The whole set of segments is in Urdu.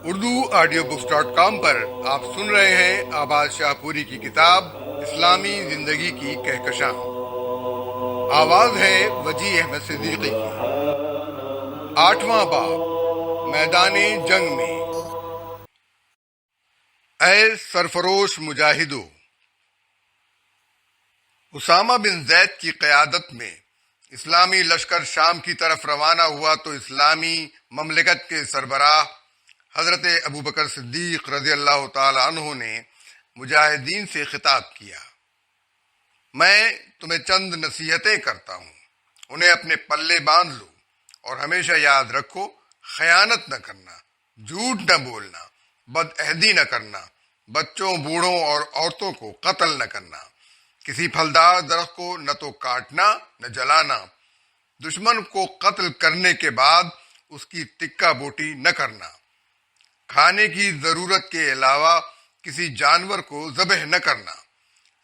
اردو آڈیو بکس .com پر آپ سن رہے ہیں آباد شاہ پوری کی کتاب اسلامی زندگی کی کہکشاں۔ آواز ہے وجی احمد صدیقی کی۔ 8واں باب، میدان جنگ میں۔ اے سرفروش مجاہدو! اسامہ بن زید کی قیادت میں اسلامی لشکر شام کی طرف روانہ ہوا تو اسلامی مملکت کے سربراہ حضرت ابوبکر صدیق رضی اللہ تعالی عنہ نے مجاہدین سے خطاب کیا۔ میں تمہیں چند نصیحتیں کرتا ہوں، انہیں اپنے پلے باندھ لو اور ہمیشہ یاد رکھو، خیانت نہ کرنا، جھوٹ نہ بولنا، بد عہدی نہ کرنا، بچوں، بوڑھوں اور عورتوں کو قتل نہ کرنا، کسی پھلدار درخت کو نہ تو کاٹنا نہ جلانا، دشمن کو قتل کرنے کے بعد اس کی ٹکا بوٹی نہ کرنا، کھانے کی ضرورت کے علاوہ کسی جانور کو ذبح نہ کرنا،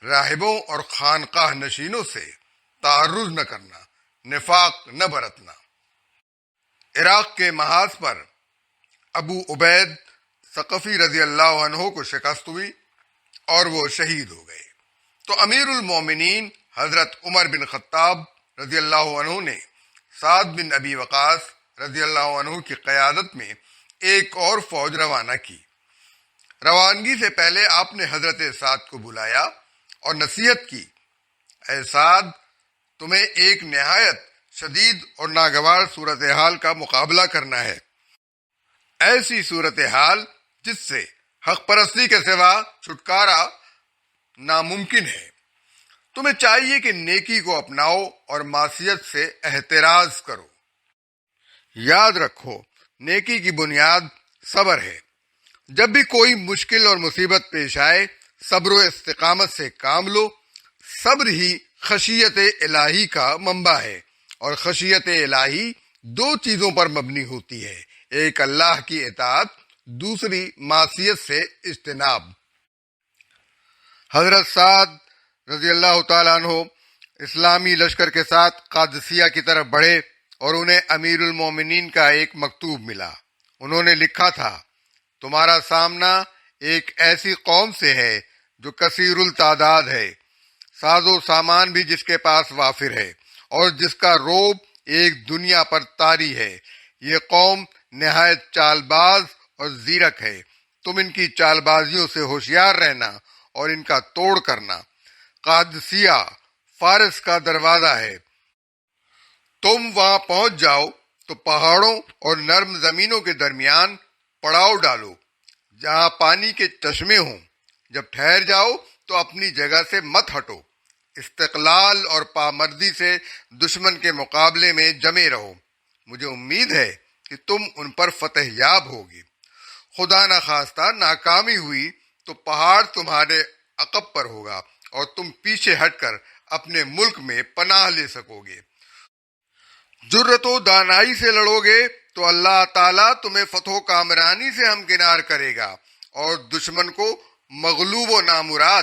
راہبوں اور خانقاہ نشینوں سے تعرض نہ کرنا، نفاق نہ برتنا۔ عراق کے محاذ پر ابو عبید ثقفی رضی اللہ عنہ کو شکست ہوئی اور وہ شہید ہو گئے، تو امیر المومنین حضرت عمر بن خطاب رضی اللہ عنہ نے سعد بن ابی وقاص رضی اللہ عنہ کی قیادت میں ایک اور فوج روانہ کی۔ روانگی سے پہلے آپ نے حضرت سعد کو بلایا اور نصیحت کی، اے سعد، تمہیں ایک نہایت شدید اور ناگوار صورتحال کا مقابلہ کرنا ہے، ایسی صورتحال جس سے حق پرستی کے سوا چھٹکارا ناممکن ہے۔ تمہیں چاہیے کہ نیکی کو اپناؤ اور معصیت سے احتراز کرو۔ یاد رکھو، نیکی کی بنیاد صبر ہے۔ جب بھی کوئی مشکل اور مصیبت پیش آئے، صبر و استقامت سے کام لو۔ صبر ہی خشیت الہی کا منبع ہے، اور خشیت الہی دو چیزوں پر مبنی ہوتی ہے، ایک اللہ کی اطاعت، دوسری معصیت سے اجتناب۔ حضرت سعد رضی اللہ تعالیٰ عنہ اسلامی لشکر کے ساتھ قادسیہ کی طرف بڑھے اور انہیں امیر المومنین کا ایک مکتوب ملا۔ انہوں نے لکھا تھا، تمہارا سامنا ایک ایسی قوم سے ہے جو کثیر التعداد ہے، ساز و سامان بھی جس کے پاس وافر ہے، اور جس کا روب ایک دنیا پر طاری ہے۔ یہ قوم نہایت چال باز اور زیرک ہے، تم ان کی چال بازیوں سے ہوشیار رہنا اور ان کا توڑ کرنا۔ قادسیہ فارس کا دروازہ ہے، تم وہاں پہنچ جاؤ تو پہاڑوں اور نرم زمینوں کے درمیان پڑاؤ ڈالو جہاں پانی کے چشمے ہوں۔ جب ٹھہر جاؤ تو اپنی جگہ سے مت ہٹو، استقلال اور پامردی سے دشمن کے مقابلے میں جمے رہو۔ مجھے امید ہے کہ تم ان پر فتح یاب ہوگی۔ خدا نخواستہ ناکامی ہوئی تو پہاڑ تمہارے عقب پر ہوگا اور تم پیچھے ہٹ کر اپنے ملک میں پناہ لے سکو گے۔ جرت و دانائی سے لڑو گے تو اللہ تعالیٰ تمہیں فتح و کامرانی سے ہمکنار کرے گا اور دشمن کو مغلوب و نامراد۔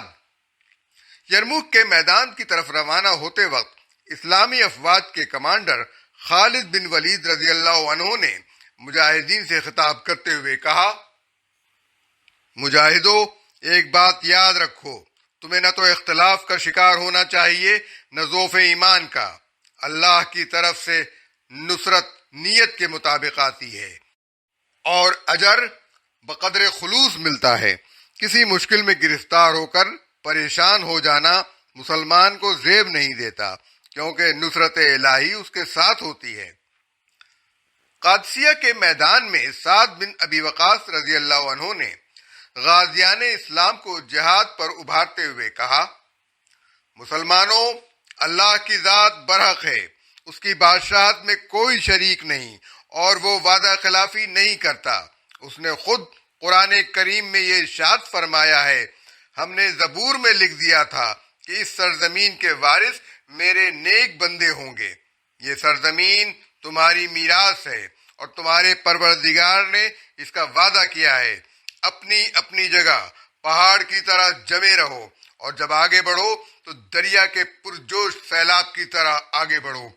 یرموک کے میدان کی طرف روانہ ہوتے وقت اسلامی افواج کے کمانڈر خالد بن ولید رضی اللہ عنہ نے مجاہدین سے خطاب کرتے ہوئے کہا، مجاہدو، ایک بات یاد رکھو، تمہیں نہ تو اختلاف کا شکار ہونا چاہیے نہ ضعف ایمان کا۔ اللہ کی طرف سے نصرت نیت کے مطابق آتی ہے اور اجر بقدر خلوص ملتا ہے۔ کسی مشکل میں گرفتار ہو کر پریشان ہو جانا مسلمان کو زیب نہیں دیتا، کیونکہ نصرت الہی اس کے ساتھ ہوتی ہے۔ قادسیہ کے میدان میں سعد بن ابی وقاص رضی اللہ عنہ نے غازیان اسلام کو جہاد پر ابھارتے ہوئے کہا، مسلمانوں، اللہ کی ذات برحق ہے، اس کی بادشاہت میں کوئی شریک نہیں اور وہ وعدہ خلافی نہیں کرتا۔ اس نے خود قرآن کریم میں یہ ارشاد فرمایا ہے، ہم نے زبور میں لکھ دیا تھا کہ اس سرزمین کے وارث میرے نیک بندے ہوں گے۔ یہ سرزمین تمہاری میراث ہے اور تمہارے پروردگار نے اس کا وعدہ کیا ہے۔ اپنی اپنی جگہ پہاڑ کی طرح جمے رہو اور جب آگے بڑھو تو دریا کے پرجوش سیلاب کی طرح آگے بڑھو۔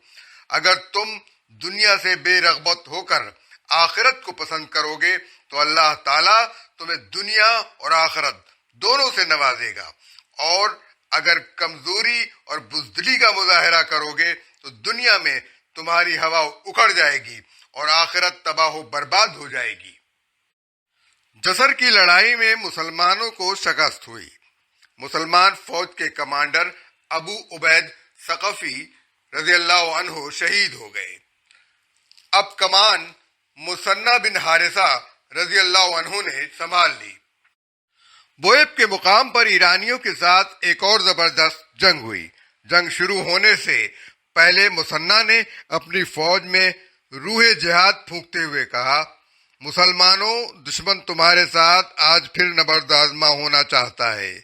اگر تم دنیا سے بے رغبت ہو کر آخرت کو پسند کرو گے تو اللہ تعالیٰ تمہیں دنیا اور آخرت دونوں سے نوازے گا، اور اگر کمزوری اور بزدلی کا مظاہرہ کرو گے تو دنیا میں تمہاری ہوا اکھڑ جائے گی اور آخرت تباہ و برباد ہو جائے گی۔ جسر کی لڑائی میں مسلمانوں کو شکست ہوئی۔ مسلمان فوج کے کمانڈر ابو عبید ثقفی رضی اللہ عنہ شہید ہو گئے۔ اب کمان مثنی بن حارثہ رضی اللہ عنہ نے سنبھال لی۔ بوئب کے مقام پر ایرانیوں کے ساتھ ایک اور زبردست جنگ ہوئی۔ جنگ شروع ہونے سے پہلے مثنی نے اپنی فوج میں روح جہاد پھونکتے ہوئے کہا، مسلمانوں، دشمن تمہارے ساتھ آج پھر نبرد آزما ہونا چاہتا ہے۔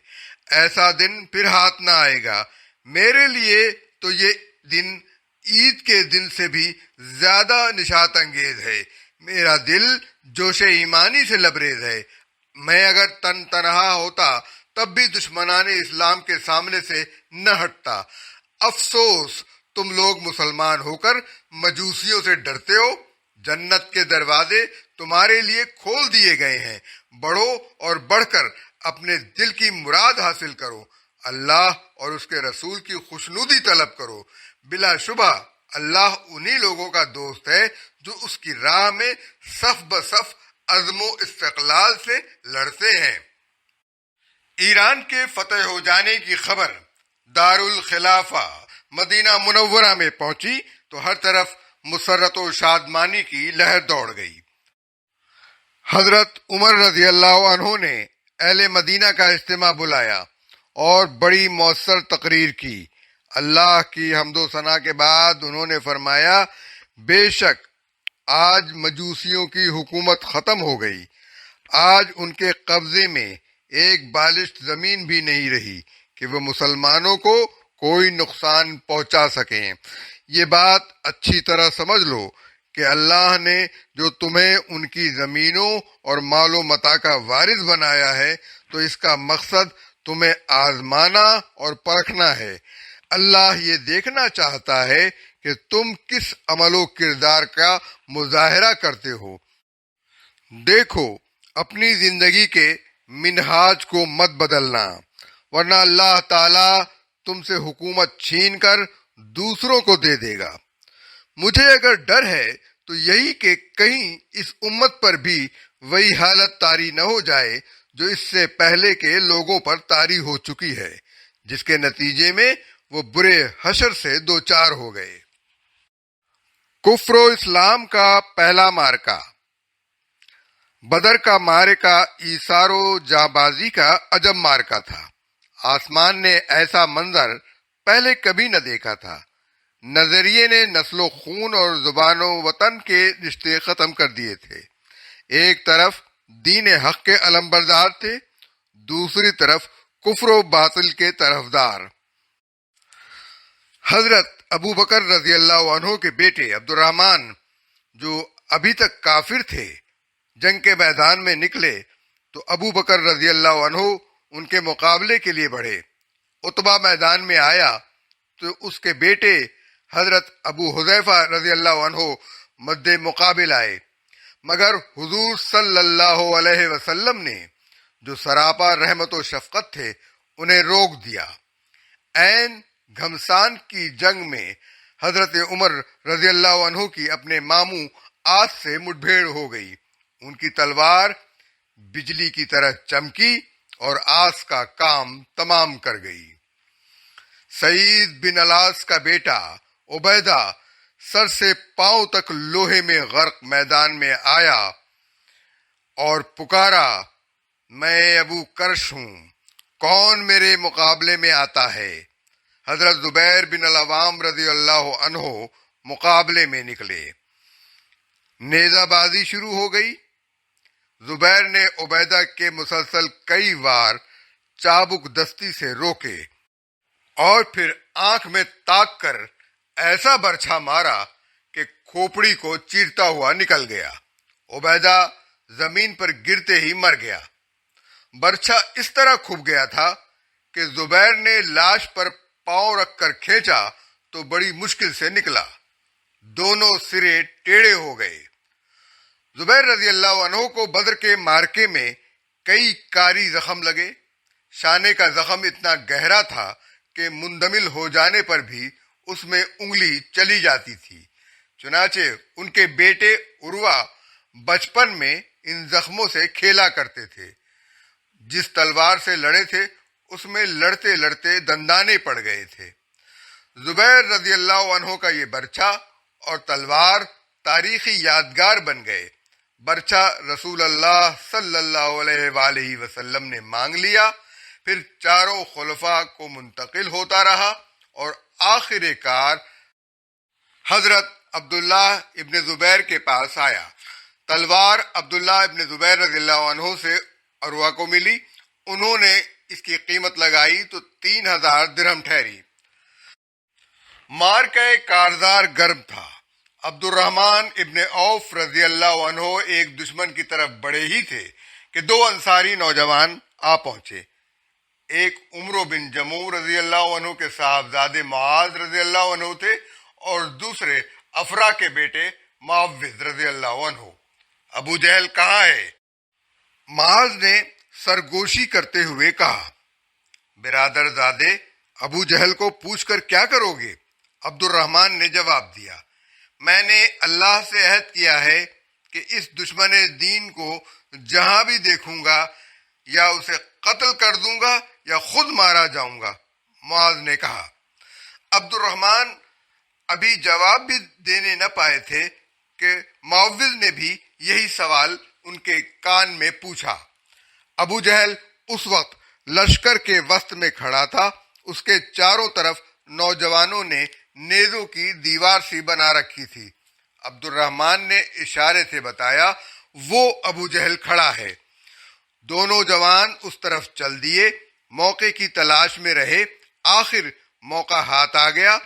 ایسا دن پھر ہاتھ نہ آئے گا۔ میرے لیے تو یہ دن عید کے دن سے بھی زیادہ نشاط انگیز ہے۔ میرا دل جوش ایمانی سے لبریز ہے۔ میں اگر تنہا ہوتا تب بھی دشمنان اسلام کے سامنے سے نہ ہٹتا۔ افسوس، تم لوگ مسلمان ہو کر مجوسیوں سے ڈرتے ہو۔ جنت کے دروازے تمہارے لیے کھول دیے گئے ہیں۔ بڑھو اور بڑھ کر اپنے دل کی مراد حاصل کرو۔ اللہ اور اس کے رسول کی خوشنودی طلب کرو۔ بلا شبہ اللہ انہی لوگوں کا دوست ہے جو اس کی راہ میں صف بصف عزم و استقلال سے لڑتے ہیں۔ ایران کے فتح ہو جانے کی خبر دارالخلافہ مدینہ منورہ میں پہنچی تو ہر طرف مسرت و شادمانی کی لہر دوڑ گئی۔ حضرت عمر رضی اللہ عنہ نے اہل مدینہ کا اجتماع بلایا اور بڑی مؤثر تقریر کی۔ اللہ کی حمد و ثنا کے بعد انہوں نے فرمایا، بے شک آج مجوسیوں کی حکومت ختم ہو گئی۔ آج ان کے قبضے میں ایک بالشت زمین بھی نہیں رہی کہ وہ مسلمانوں کو کوئی نقصان پہنچا سکیں۔ یہ بات اچھی طرح سمجھ لو کہ اللہ نے جو تمہیں ان کی زمینوں اور مال و متاع کا وارث بنایا ہے تو اس کا مقصد تمہیں آزمانا اور پرکھنا ہے۔ اللہ یہ دیکھنا چاہتا ہے کہ تم کس عمل و کردار کا مظاہرہ کرتے ہو۔ دیکھو، اپنی زندگی کے منہاج کو مت بدلنا، ورنہ اللہ تعالی تم سے حکومت چھین کر دوسروں کو دے دے گا۔ مجھے اگر ڈر ہے تو یہی کہ کہیں اس امت پر بھی وہی حالت طاری نہ ہو جائے جو اس سے پہلے کے لوگوں پر طاری ہو چکی ہے، جس کے نتیجے میں وہ برے حشر سے دوچار ہو گئے۔ کفر و اسلام کا پہلا مارکہ۔ بدر کا مارکہ ایثار و جانبازی کا عجب مارکہ تھا۔ آسمان نے ایسا منظر پہلے کبھی نہ دیکھا تھا۔ نظریے نے نسل و خون اور زبان و وطن کے رشتے ختم کر دیے تھے۔ ایک طرف دین حق کے علمبردار تھے، دوسری طرف کفر و باطل کے طرفدار۔ حضرت ابو بکر رضی اللہ عنہ کے بیٹے عبد الرحمن، جو ابھی تک کافر تھے، جنگ کے میدان میں نکلے تو ابو بکر رضی اللہ عنہ ان کے مقابلے کے لیے بڑھے۔ عتبہ میدان میں آیا تو اس کے بیٹے حضرت ابو حذیفہ رضی اللہ عنہ مد مقابل آئے، مگر حضور صلی اللہ علیہ وسلم نے جو سراپا رحمت و شفقت تھے انہیں روک دیا۔ عین گھمسان کی جنگ میں حضرت عمر رضی اللہ عنہ کی اپنے ماموں آس سے مٹبھیڑ ہو گئی۔ ان کی تلوار بجلی کی طرح چمکی اور آس کا کام تمام کر گئی۔ سعید بن الاس کا بیٹا عبیدہ سر سے پاؤں تک لوہے میں غرق میدان میں آیا اور پکارا، میں ابو کرش ہوں، کون میرے مقابلے میں آتا ہے؟ حضرت زبیر بن العوام رضی اللہ عنہ مقابلے میں نکلے۔ نیزہ بازی شروع ہو گئی۔ زبیر نے عبیدہ کے مسلسل کئی وار چابک دستی سے روکے اور پھر آنکھ میں تاک کر ایسا برچھا مارا کہ کھوپڑی کو چیرتا ہوا نکل گیا۔ عبیدہ زمین پر گرتے ہی مر گیا۔ برچھا اس طرح کھب گیا تھا کہ زبیر نے لاش پر پاؤں رکھ کر کھینچا تو بڑی مشکل سے نکلا۔ دونوں سرے ٹیڑھے ہو گئے۔ زبیر رضی اللہ عنہ کو بدر کے مارکے میں کئی کاری زخم لگے. شانے کا زخم اتنا گہرا تھا کہ مندمل ہو جانے پر بھی اس میں انگلی چلی جاتی تھی. چنانچہ ان کے بیٹے عروہ بچپن میں ان زخموں سے کھیلا کرتے تھے. جس تلوار سے لڑے تھے اس میں لڑتے لڑتے دندانے پڑ گئے تھے. زبیر رضی اللہ عنہ کا یہ برچھا اور تلوار تاریخی یادگار بن گئے. برچھا رسول اللہ صلی اللہ علیہ وآلہ وسلم نے مانگ لیا، پھر چاروں خلفاء کو منتقل ہوتا رہا اور آخر کار حضرت عبداللہ ابن زبیر کے پاس آیا. تلوار عبداللہ ابن زبیر رضی اللہ عنہ سے عروہ کو ملی. انہوں نے اس کی قیمت لگائی تو 3000 درہم ٹھہری. مارکہ کارزار گرم تھا. عبد الرحمن ابن عوف رضی اللہ عنہ ایک دشمن کی طرف بڑھے ہی تھے کہ 2 انصاری نوجوان آ پہنچے. ایک عمرو بن جموع رضی اللہ عنہ کے صاحبزادے معاذ رضی اللہ عنہ تھے اور دوسرے افرا کے بیٹے معوذ رضی اللہ عنہ. ابو جہل کہاں ہے؟ معاذ نے سرگوشی کرتے ہوئے کہا. برادر زادے، ابو جہل کو پوچھ کر کیا کرو گے؟ عبد الرحمن نے جواب دیا، میں نے اللہ سے عہد کیا ہے کہ اس دشمن دین کو جہاں بھی دیکھوں گا یا اسے قتل کر دوں گا یا خود مارا جاؤں گا. معاذ نے کہا. عبد الرحمن ابھی جواب بھی دینے نہ پائے تھے کہ معوذ نے بھی یہی سوال ان کے کان میں پوچھا. ابو جہل اس وقت لشکر کے وسط میں کھڑا تھا. اس کے چاروں طرف نوجوانوں نے نیزوں کی دیوار سی بنا رکھی تھی. عبد الرحمن نے اشارے سے بتایا وہ ابو جہل کھڑا ہے. دونوں جوان اس طرف چل دیے. موقع کی تلاش میں رہے. آخر موقع ہاتھ آ گیا.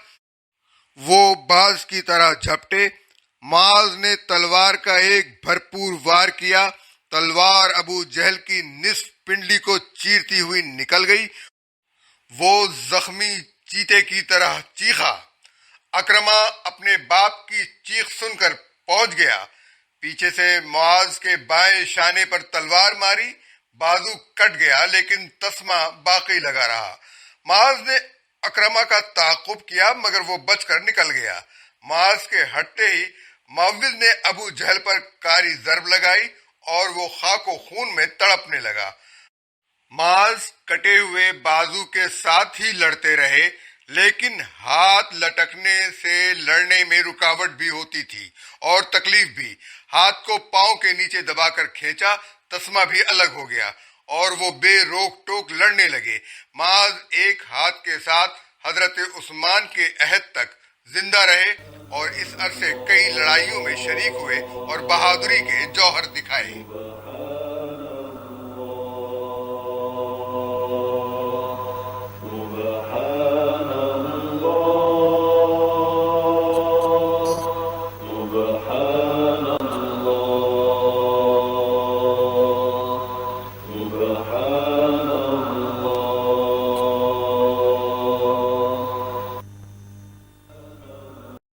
وہ باز کی طرح جھپٹے. معاذ نے تلوار کا ایک بھرپور وار کیا. تلوار ابو جہل کی نصف پنڈلی کو چیرتی ہوئی نکل گئی. وہ زخمی چیتے کی طرح چیخا. اکرمہ اپنے باپ کی چیخ سن کر پہنچ گیا. پیچھے سے معاذ کے بائیں شانے پر تلوار ماری. بازو کٹ گیا لیکن تسمہ باقی لگا رہا. معاذ نے اکرمہ کا تعاقب کیا مگر وہ بچ کر نکل گیا. معاذ کے ہٹتے ہی معوذ نے ابو جہل پر کاری ضرب لگائی اور وہ خاک و خون میں تڑپنے لگا. معاذ کٹے ہوئے بازو کے ساتھ ہی لڑتے رہے لیکن ہاتھ لٹکنے سے لڑنے میں رکاوٹ بھی ہوتی تھی اور تکلیف بھی. ہاتھ کو پاؤں کے نیچے دبا کر کھینچا، تسمہ بھی الگ ہو گیا اور وہ بے روک ٹوک لڑنے لگے. معاذ ایک ہاتھ کے ساتھ حضرت عثمان کے عہد تک زندہ رہے اور اس عرصے کئی لڑائیوں میں شریک ہوئے اور بہادری کے جوہر دکھائے.